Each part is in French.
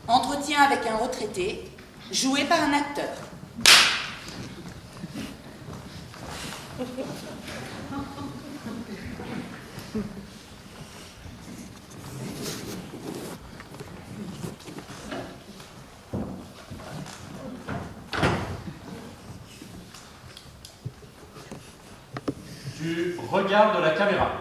Entretien avec un retraité, joué par un acteur. Tu regardes la caméra.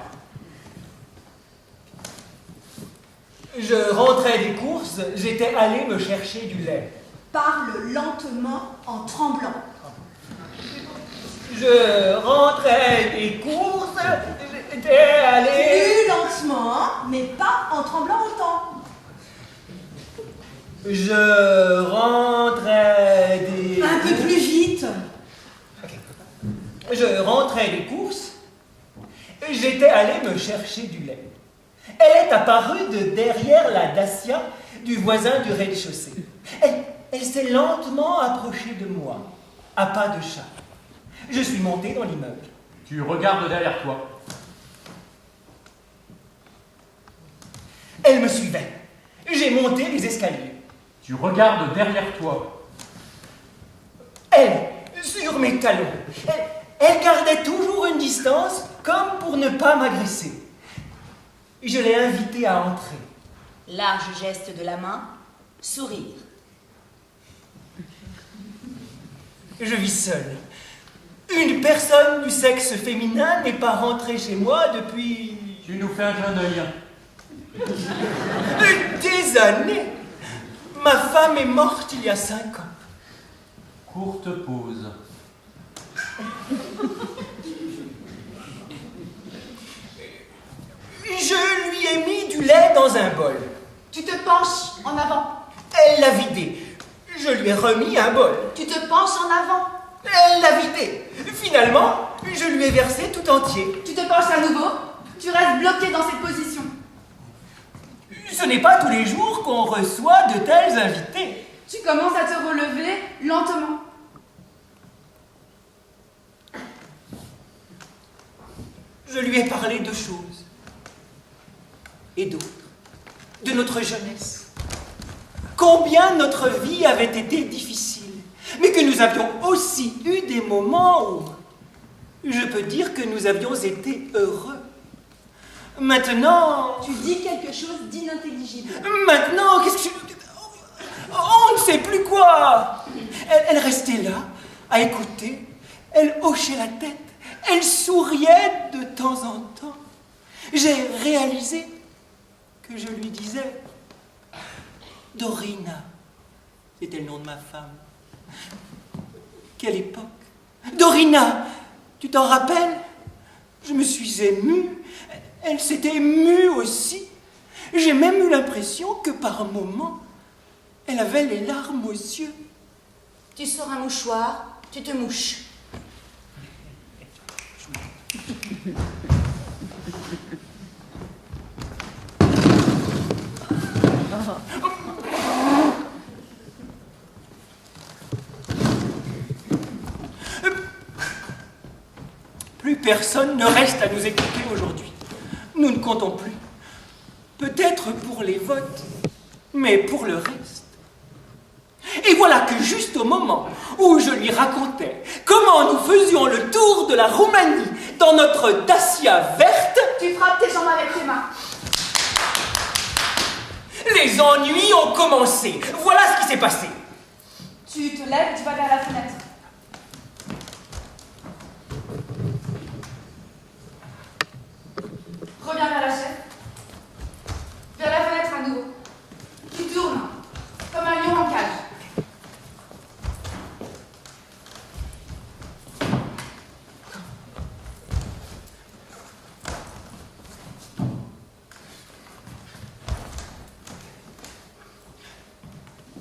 Je rentrais des courses, j'étais allé me chercher du lait. Parle lentement en tremblant. Je rentrais des courses, j'étais allé... Plus lentement, mais pas en tremblant autant. Je rentrais des... Un peu plus vite. Je rentrais des courses, j'étais allé me chercher du lait. Elle est apparue de derrière la Dacia du voisin du rez-de-chaussée. Elle s'est lentement approchée de moi, à pas de chat. Je suis monté dans l'immeuble. Tu regardes derrière toi. Elle me suivait. J'ai monté les escaliers. Tu regardes derrière toi. Elle, sur mes talons. Elle gardait toujours une distance, comme pour ne pas m'agresser. Je l'ai invitée à entrer. Large geste de la main, sourire. Je vis seul. Une personne du sexe féminin n'est pas rentrée chez moi depuis... Tu nous fais un clin d'œil. Des années. Ma femme est morte il y a 5 ans. Courte pause. Je lui ai mis du lait dans un bol. Tu te penches en avant. Elle l'a vidé. Je lui ai remis un bol. Tu te penches en avant. Elle l'a vidé. Finalement, je lui ai versé tout entier. Tu te penches à nouveau. Tu restes bloqué dans cette position. Ce n'est pas tous les jours qu'on reçoit de tels invités. Tu commences à te relever lentement. Je lui ai parlé de choses. Et d'autres. De notre jeunesse. Combien notre vie avait été difficile. Mais que nous avions aussi eu des moments où je peux dire que nous avions été heureux. Maintenant... Tu dis quelque chose d'inintelligible. Maintenant, qu'est-ce que je... On ne sait plus quoi. Elle restait là, à écouter. Elle hochait la tête. Elle souriait de temps en temps. J'ai réalisé que je lui disais Dorina. C'était le nom de ma femme. Quelle époque. Dorina, tu t'en rappelles? Je me suis émue. Elle s'était émue aussi. J'ai même eu l'impression que par moments, elle avait les larmes aux yeux. Tu sors un mouchoir, tu te mouches. Plus personne ne reste à nous écouter aujourd'hui. Nous ne comptons plus. Peut-être pour les votes, mais pour le reste. Et voilà que juste au moment où je lui racontais comment nous faisions le tour de la Roumanie dans notre Dacia verte, Tu frappes tes jambes avec tes mains. les ennuis ont commencé. Voilà ce qui s'est passé. Tu te lèves, tu vas vers la fenêtre. Reviens vers la chaise. Vers la fenêtre à nouveau. Tu tournes, comme un lion en cage.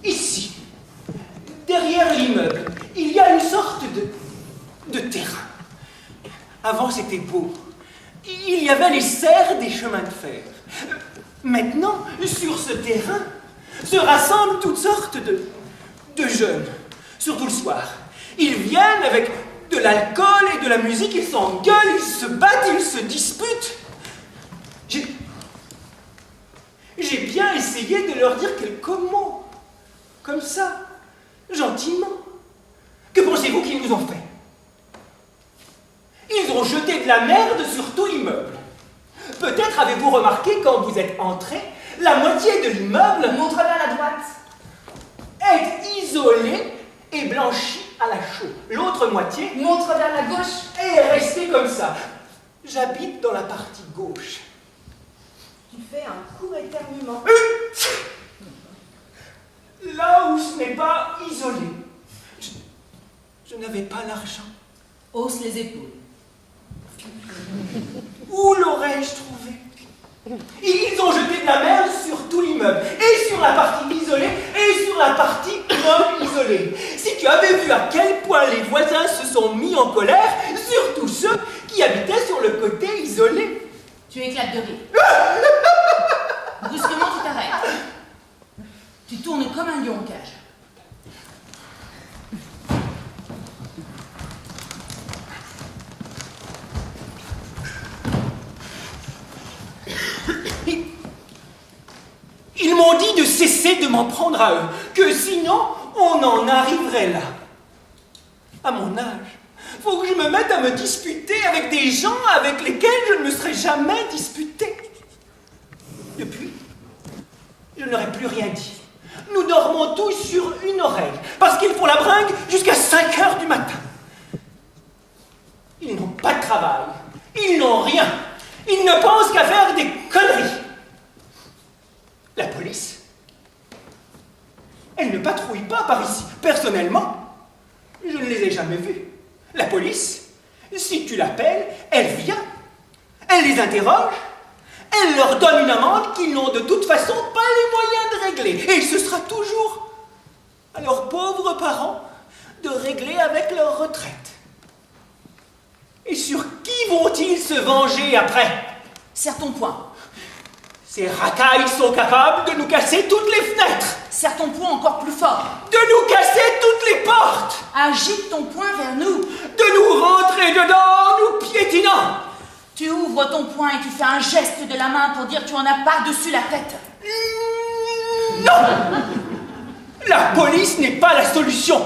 Ici, derrière l'immeuble, il y a une sorte de terrain. Avant, c'était beau. Il y avait les serres des chemins de fer. Maintenant, sur ce terrain, se rassemblent toutes sortes de jeunes, surtout le soir. Ils viennent avec de l'alcool et de la musique, ils s'engueulent, ils se battent, ils se disputent. J'ai bien essayé de leur dire quelques mots. Comme ça, gentiment. Que pensez-vous qu'ils nous ont fait? Ils ont jeté de la merde sur tout l'immeuble. Peut-être avez-vous remarqué quand vous êtes entré, la moitié de l'immeuble Montre vers la droite. est isolée et blanchie à la chaux. L'autre moitié Montre vers la gauche. est restée comme ça. J'habite dans la partie gauche. Tu fais un court éternuement. Là où ce n'est pas isolé. Je n'avais pas l'argent. Hausse les épaules. Où l'aurais-je trouvé? Ils ont jeté de la merde sur tout l'immeuble, et sur la partie isolée, et sur la partie non isolée. Si tu avais vu à quel point les voisins se sont mis en colère, surtout ceux qui habitaient sur le côté isolé. Tu éclates de rire. Brusquement, tu t'arrêtes. Tu tournes comme un lion en cage. Ils m'ont dit de cesser de m'en prendre à eux, que sinon on en arriverait là. À mon âge, faut que je me mette à me disputer avec des gens avec lesquels je ne me serais jamais disputé. Depuis, je n'aurais plus rien dit. Nous dormons tous sur une oreille, parce qu'ils font la bringue jusqu'à 5 heures du matin. Ils n'ont pas de travail, ils n'ont rien, ils ne pensent qu'à faire des conneries. La police, elle ne patrouille pas par ici. Personnellement, je ne les ai jamais vus. La police, si tu l'appelles, elle vient, elle les interroge, elle leur donne une amende qu'ils n'ont de toute façon pas les moyens de régler. Et ce sera toujours à leurs pauvres parents de régler avec leur retraite. Et sur qui vont-ils se venger après? Serre ton poing. Ces racailles sont capables de nous casser toutes les fenêtres, Serre ton poing encore plus fort. de nous casser toutes les portes, Agite ton poing vers nous. de nous rentrer dedans, nous piétinant. Tu ouvres ton poing et tu fais un geste de la main pour dire que tu en as par-dessus la tête. Non! La police n'est pas la solution.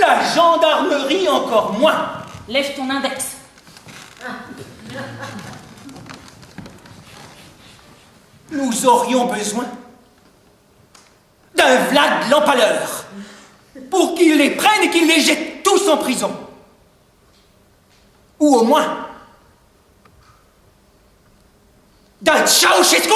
La gendarmerie encore moins. Lève ton index. Nous aurions besoin d'un Vlad l'Empaleur pour qu'il les prenne et qu'il les jette tous en prison. Ou au moins d'un Ceausescu.